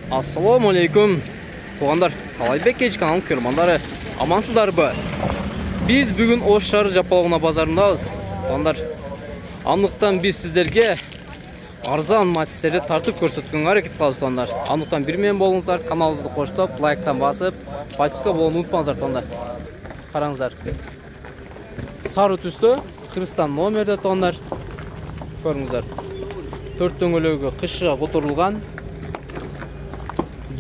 Assalamu alaikum. Туғандар, қалай Беккеч каналының көрермандары, амансыздар ба? Біз бүгін Ош шары Жапалауна базарындамыз. Туғандар, анықтан біз сіздерге арзан матчтарды тартып көрсеткенге әрекет қыламыз. Туғандар, анықтан бірмен болыңыздар, каналымызды қоштап, лайктан басып, подписка болуын ұмытпаңыздар. Туғандар, қараңыздар. Сары түсті, Қырғызстан номерде. Туғандар, көріңіздер. 4 дөңгөлегі қышыға отырылған.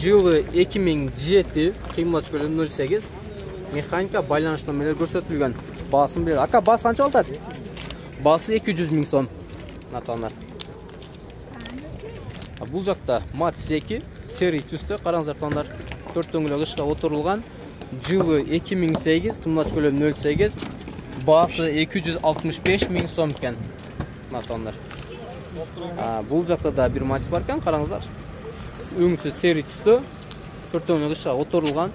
Жылы 2007, қимылач көлемі 08, механика байланыш номерлер көрсетілген. Басын біледі. Ака, бас қанша алдады? Басы 200 000 сом. Натанар. Бұл жақта Матис 2, сери түсті, қараңыздар тондар. 4 дөңгөлек қышыға отырылған. Жылы 2008, қимылач көлемі 08, басы 265 000 сом кен. Натанар. Бұл жақта да бір Матис бар кен, қараңыздар. Өңісі сері түсті, 4 дөңгөлек қышыға отырылған.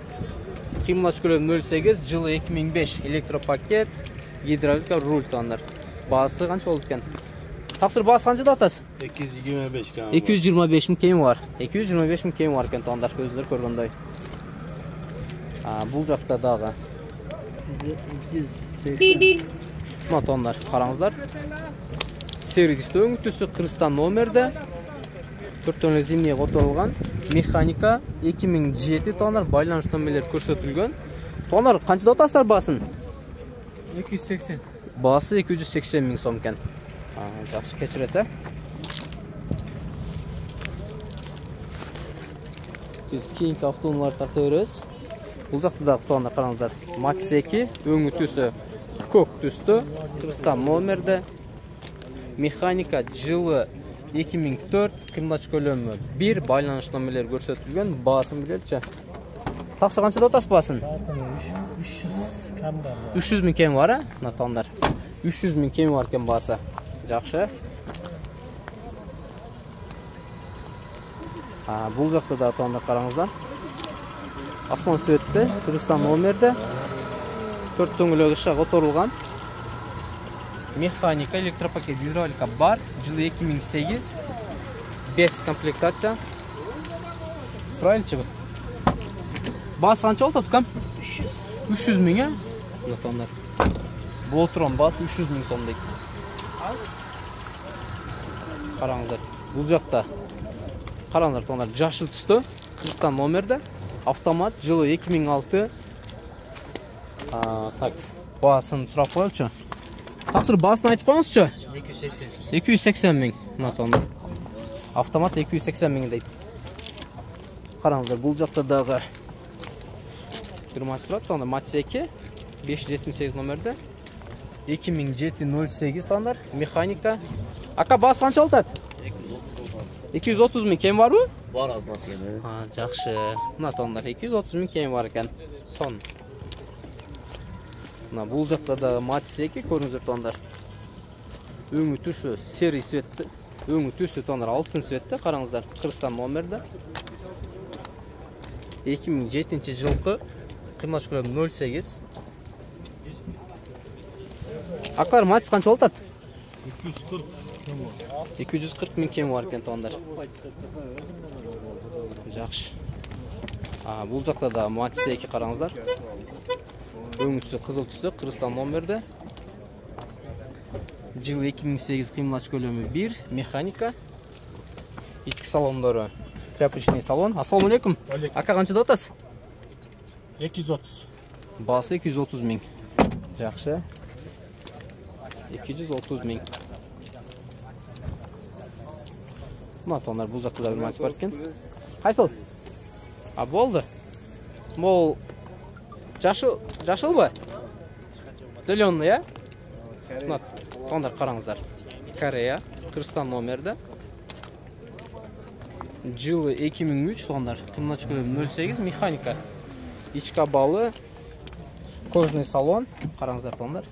Қимылач көлемі 08, жылы 2005, электропакет, гидравлика, руль тондар. Басы қанша болды кен? Тақсыр басы қанша датасы? 225 кен. 225 000 кем бар. 225 000 кем бар кен тондар, көздер көргендей. Бұл жақта дағы 280 тондар, қараңыздар. Сері түсті, өңітісі Қырғызстан номерді. 4 дөңгөлек зимние отырылған. Механика 2007 тондар, байланыш номерлер көрсетілген. Тондар қанша датасыздар басын? 280. Басы 280 000 сом кен. Жақсы кешіресі. Біз кейінгі автоуналар тарта өрес. Бұл жақты да тондар қараңыздар. Матис 2, өңі түсі көк түсті, Қырғызстан номерді. Механика жылы 2004, қимылач көлемі 1, байланыш номерлер көрсетілген. Басын білелші. Тақсы қанша датасы басын? 300 000 кем бар, натандар. 300 000 кем бар кен басы. Жақшы. Бұл жақта да тондар қараңыздар. Асман светті, Қырғызстан номерді. 4 дөңгөлек қышыға отырылған. Механика, электропакет, гидравлика бар. Жылы 2008. 5 комплектация. Сұрайлычы бұл. Бас қанша олды тұқам? 300 000, натандар. Бұл тұрған бас 300 000 сом дейді. Қараңыздар. Бұл жақта. Қараңыздар, тондар. Жашыл түсті. Қырғызстан номерді. Автомат. Жылы 2006. Так, басын сұрап қойылшы. Тақсыр басын айтып қойыңызшы? 280 000. Натандар. Автомат 280 000 дейді. Қараңыздар. Бұл жақта дағы бір масырат, тондар. Матис 2. 578 номерді. 2007-08 тондар. Механика. Ака, бас қанша олтады? 230 000 кем бар бұ? Бар аз басы кен. Жақшы. Мына тондар 230 000 кем бар екен. Сон. Бұл жақта да Матис 2 көріңіздер тондар. Өңі түсі сері светті. Өңі түсі тондар алтын светті. Қараңыздар. Қырғызстан номерді. 2007 жылқы. Қимылач көлемі 08. Ақлар, Матис қанша олтады? 240 000 кем бар екен тондар. Жақшы. Бұл жақта да Матис 2 қараңыздар. Өңі түсі қызыл түсті, Қырғызстан номерді. Жыл 2008, қимылач көлемі 1, механика. Иткі салондары, тряпочный салон. Ассаламу алейкум. Ака, қанша датасы? 230. Басы 230 000. Жақшы. 230 000. Мұна тонар, бұл жақта да бір Матис бар екен. Қайсыл? Болды. Бұл жашыл ба? Зеленый, я? Мұна тондар қараңыздар. Корея, Қырғызстан номерді. Жылы 2003 тондар. Қимылач көлемі 08, механика. Ичка балы. Кожный салон. Қараңыздар тондар.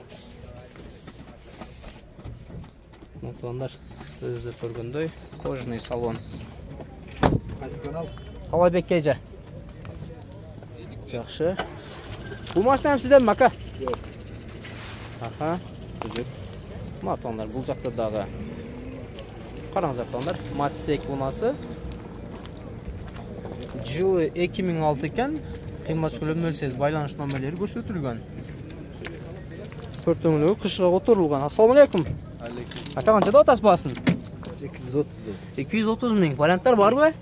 Тондар өздер көргендей. Кожный салон. Қалай Беккеже? Жақшы. Бұл машинам сіздер ме, ака? Аха, күзік. Мұна тондар, бұл жақта дағы. Қараңыздар тондар. Матис 2 ұнасы. Жылы 2006 екен. Кыйммат көлем 08 байланыш номерлери көрсөтүлгөн. Төртөңлөгү кышка которулган. Ассаламу алейкум. Ата канчада атасыз баасын? 230 миң. Варианттар барбы?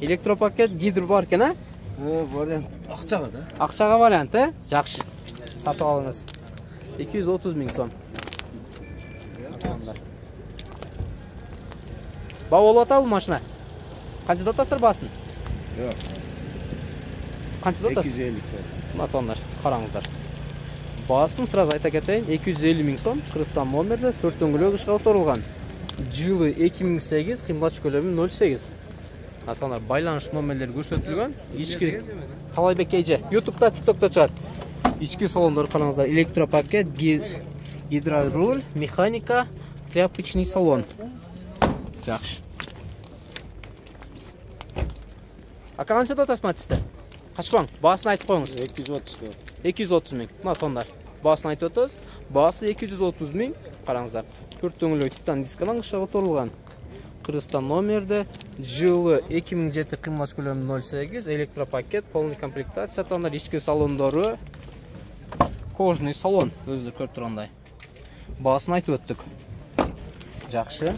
Электропакет, гидр бар экен, а? Вариант акчага да. Акчага вариант, жакшы. Сатып алыңыз. 230 миң сом. Баа болуп атабы машина? Канчада атасыздар баасын? Жок. Канчада атасыз? 250. Матондар, караңыздар. Баасын сразу айта кетейин, 250 миң сом, Кыргызстан номерде, төртөңгүлөк ишке которулган. Жылы 2008, кыйммат көлөмү 08. Матондар, байланыш номерлери көрсөтүлгөн. Ички Талайбек эже, YouTube'да, TikTok'та чыгат. Ички салондор караңыздар, электропакет, гидроруль, механика, тряпочный салон. Жакшы. Ака канчада атасыз матисте? Качпаң, баасын айтып коюңуз. 230. 230 миң. Матондар, баасын айтып атабыз. Баасы 230 миң. Караңыздар. Төртөңлөк титан дискалан кышка которулган. Кыргызстан номерде, жылы 2007 кыйммат көлөмү 08, электропакет, полный комплектация, тондар, ички салондору, кожный салон, өзү көрүп тургандай. Баасын айтып өттүк. Жакшы.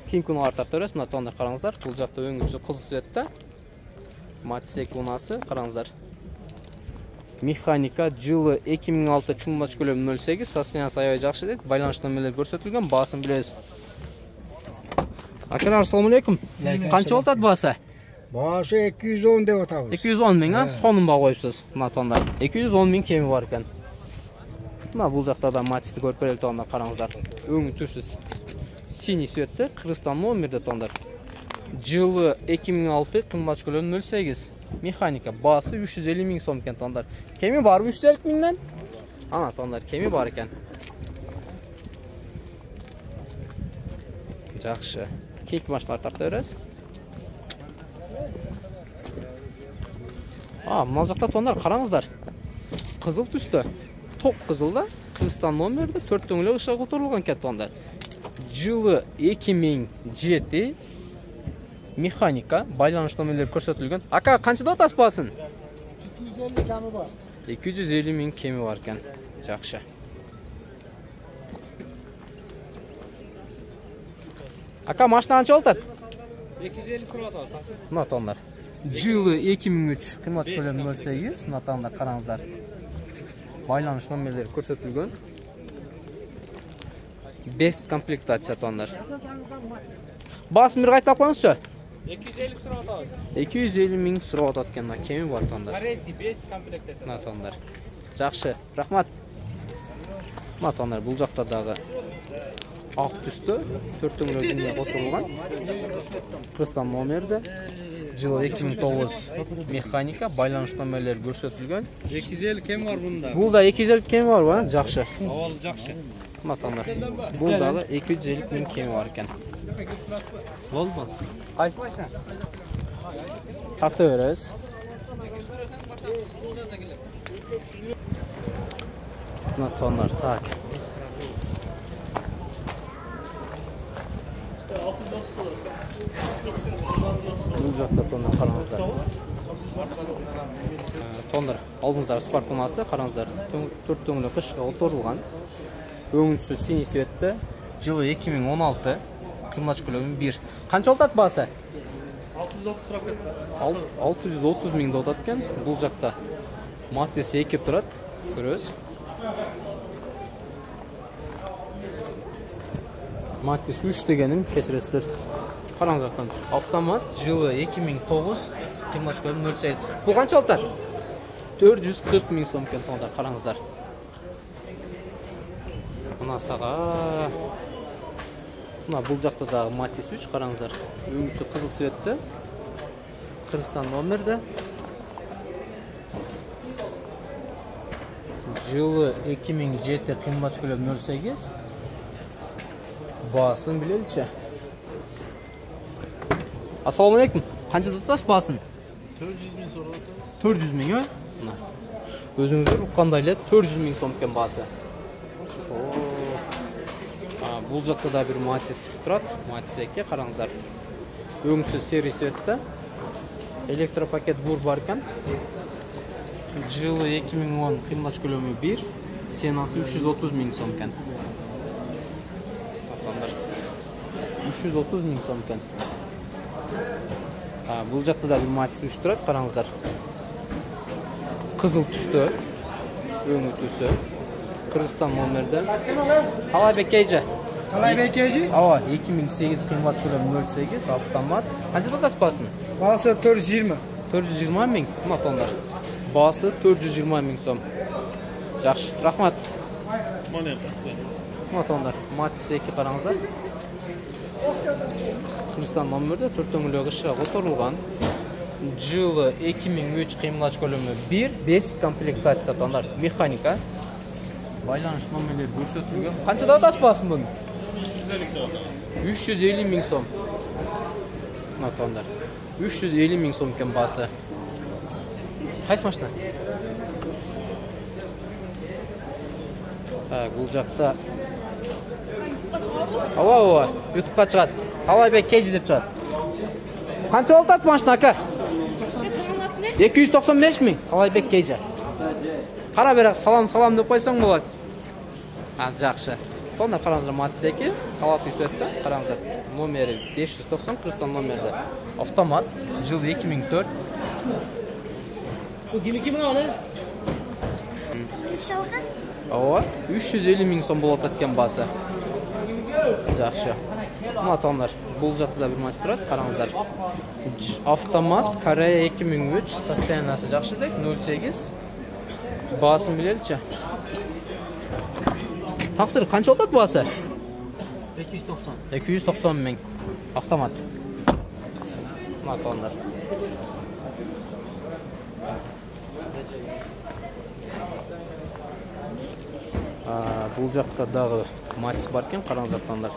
Кийин күнү артап көрөсүз, мына тондар караңыздар. Бул жакта өңүрүсү кызыл цветте. Матисек унасы, караңыздар. Механика, жылы 2006 кыйммат көлөмү 08, состояниясы аябай жакшы дейт. Байланыш номерлери көрсөтүлгөн, баасын билебиз. Акалар, ассаламу алейкум. Канча болот баасы? Баасы 210 деп атабыз. 210 миң, а? Сонун баа коюпсуз, мына тондар. 210 миң кеми бар экен. Мына бул жакта да матисти көрүп берели тондар, караңыздар. Өңү түшсүз. Синий цветте, Кыргызстан номерде тондар. Жылы 2006, кыйммат көлөмү 08. Механика, баасы 350 миң сом экен тондар. Кеми барбы 350 миңден? Ана тондар, кеми бар экен. Жакшы. Кейки машиналар тарта бересиз. Мына жакта тондар караңыздар. Кызыл түстө. Ток кызыл да, Кыргызстан номерде төртөңлөк ишке которулган экен тондар. Жылы 2007, механика, байланыш номерлери көрсөтүлгөн. Ака, канчада атасыз баасын? 250 кемі бар. 250 миң кеми бар экен. Жакшы. Ака, машина канча болот? 250 сурат атасыз. Мына тондар. Жылы 2003, кыйммат көлөмү 08, мына тондар караңыздар. Байланыш номерлери көрсөтүлгөн. Best комплектация тондар. Баасын бир кайтап коюңузчу. 250 сурат атасыз. 250 миң сурап атат экен, мына кеми бар тондар. Корейский best комплектация. Мына тондар. Жакшы, рахмат. Мына тондар, бул жакта дагы ак түстө, төртөңлөк дүния которулган. Кыргызстан номерде, жылы 2009, механика, байланыш номерлери көрсөтүлгөн. 250 кем бар бunda. Бул да 250 кеми барбы? Жакшы. Авал жакшы. Мына тондар. Бул дагы 250 миң кеми бар экен. Болду. Кайсы машина? Тарта беребиз. Мына тондар, так. Бул жакта тондар караңыздар. Тондар, алдыңыздар спарк унасы, караңыздар. Төртөңлөк ишке которулган. Өңүнсү синий цветте, жылы 2016, кыйммат көлөмү 1. Канча болот баасы? 630 сурап кетти. 630 миң болот экен. Бул жакта матис 2 турат. Көрөбүз. Матис 3 дегеним, кечиресиздер. Караңыздар, автомат, жылы 2009, кыйммат көлөмү 08. Бул канча болот? 440 миң сом экен тондар, караңыздар. Мынасага. Мына бул жакта дагы матис 3, караңыздар. Өңүсү кызыл цветте. Кыргызстан номерде. Жылы 2007, кыйммат көлөмү 08. Баасын билеличи. Ассаламу алейкум. Канчада атасыз баасын? 400 миң сурап атасыз. 400 миң, а? Мына. Өзүңүздөр уккандай эле 400 миң сом экен баасы. Бул жакта да бир матис турат. Матис 2, караңыздар. Өңсүз серый цветте. Elektropakет бур бар екен. Жылы 2010 қимылдач көлемі 1, сенасы 330 000 сом екен. 330 000 сом екен. Бұл жақта да бір Матис 3 тұрады, қараңыздар. Қызыл түсті, өңі түсі. Қырғызстан номерді. Қалай бекейжі? Қалай бекейжі? Ава, 2008 қимылдач көлемі 08, автомат. Қаншада таспасын? Бағасы 420. 420 000 матондар. Басы 420 000 сом. Жақшы, рахмат. Матондар, Матис 2 қараңыздар. Қырғызстан номерді 4 дөңгелегі ішіға отырылған. Жылы 2003 қимылдач көлемі 1, 5 комплектация тондар. Механика. Байланыш номерлері көрсетілген. Қаншада таспасын бұны? 350 000 сом. Матондар. 350 000 сом екен басы. Қайсы машина? Бұл жақта. Ава, ютубқа шығады. Қалайбек кейджі деп шығады. Қанша олтады машина, ака? 295 000. Қалайбек кейджі. Қара берақ салам деп қойсаң болады. Жақшы. Сонда қараңыздар Матис 2, салаты сөтті. Қараңыздар номері 590, Қырғызстан номерді. Автомат, жыл 2004. Bu kimi alır? Ава, 350 000 сом болып өткен басы. Жақшы. Матондар, бұл жақта да бір Матис тұрады, қараңыздар. Автомат, Корея 2003, состояниясы жақшы дейік, 08. Басын білелікші. Тақсыр, қанша олтады басы? 290. 290 000. Автомат. Матондар. Бұл жақта дағы Матис бар екен, қараңыздар таңдар.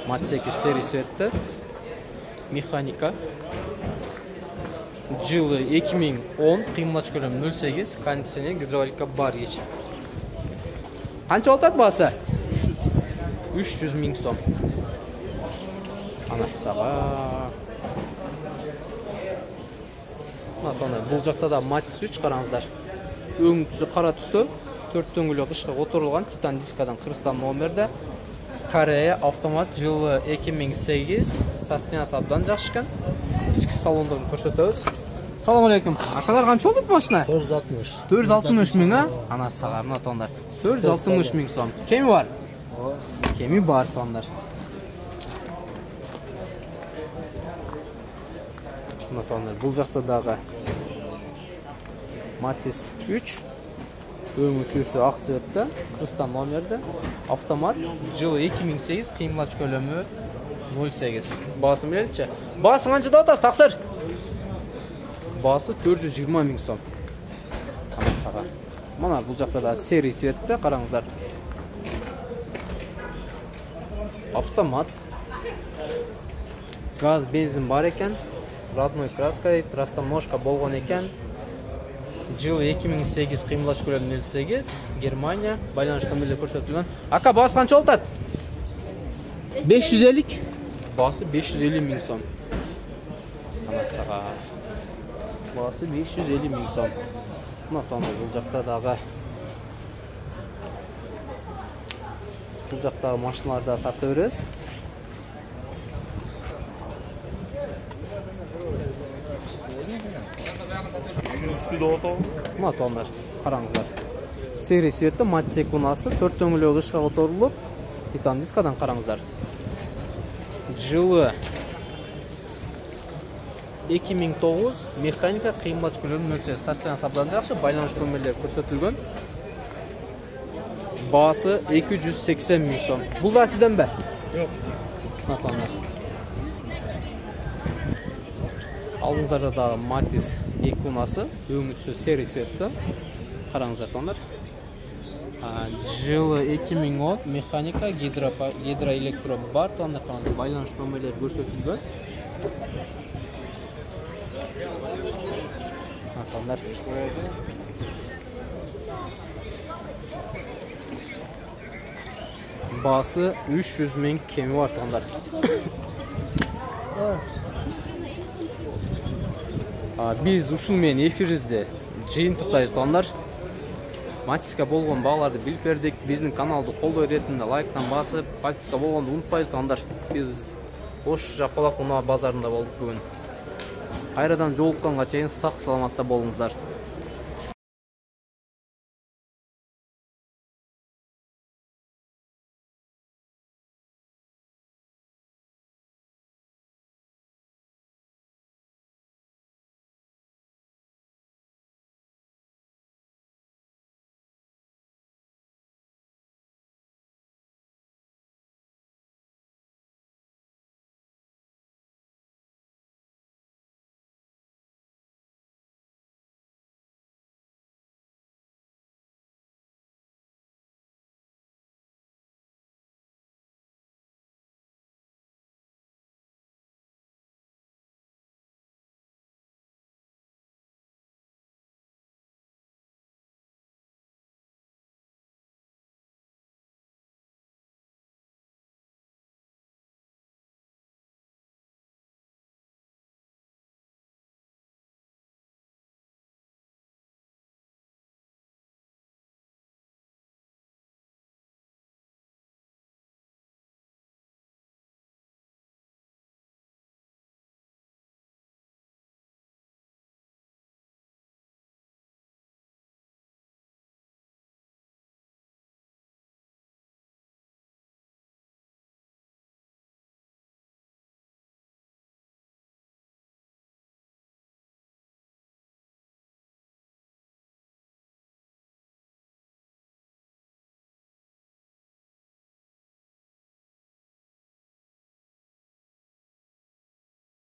Матис 2 сериясы өтті. Механика. Жылы 2010, қимылдач көлемі 08, кондиционер, гидравлика бар еш. Қанша олтады басы? 300 000 сом. Ана саға. Бұл жақта да Матис 3 қараңыздар. Өң түсі қара түсті. 4 дөңгелек ішқа отырылған Титан дискадан Қырғызстан номерді. Корея автомат жылы 2008, состояниясы абдан жақсы екен. Ішкі салондығын көрсетеміз. Салам алейкум. Акалар қанша олды машина? 460. 460 000, ана саға, мына тондар. 460 000 сом. Кеми бар? Кеми бар тондар. Мына тондар. Бұл жақта дағы Матис 3. Өңі көсі ақсы өтті, Қырғызстан номерді, автомат, жылы 2008, қимылдач көлемі 08. Басы білелікші? Басы қаншада отасы, тақсыр? Басы 420 000 сом. Ана саға. Мына бұл жақта да сериясы өтті, қараңыздар. Автомат. Газ, бензин бар екен. Родной краска дейді, растаможка болған екен. Жылы 2008, қимылдач көлемі 08, Германия, байланыш номерлері көрсетілген. Ака, басы қанша олтады? 550. Басы 550 000 сом. Ана саға. Басы 550 000 сом. Мына таңда бұл жақта дағы. Бұл жақтағы машиналарда тарта өрес. Мына тондар, қараңыздар. Сериясы өтті, Матис 2 ұнасы, 4 дөңгелегі ішқа отырылып, Титан дискадан қараңыздар. Жылы 2009, механика, қимылдач көлемі 08, состояниясы абдан жақсы, байланыш номерлері көрсетілген. Басы 280 000 сом. Бұл да сізден бе? Жоқ. Мына тондар. Алдыңыздарда дағы Матис 2 ұнасы, өңі түсі сериясы өтті. Қараңыздар тондар. Жылы 2010, механика, гидроэлектро бар, тондар қараңыздар. Байланыш номерлері көрсетілген. Тондар. Bası 300 000 kemi var tondar. Biz ушул менен эфирибизди жыйынтыктайбыз туугандар. Матчка болгон бааларды билип бердик. Биздин каналды колдоо иретинде лайктан басып, подписка болгонду унутпайбыз туугандар. Биз Ош Жапалак унаа базарында болдук бүгүн. Кайрадан жолукканга чейин сак саламатта болуңуздар.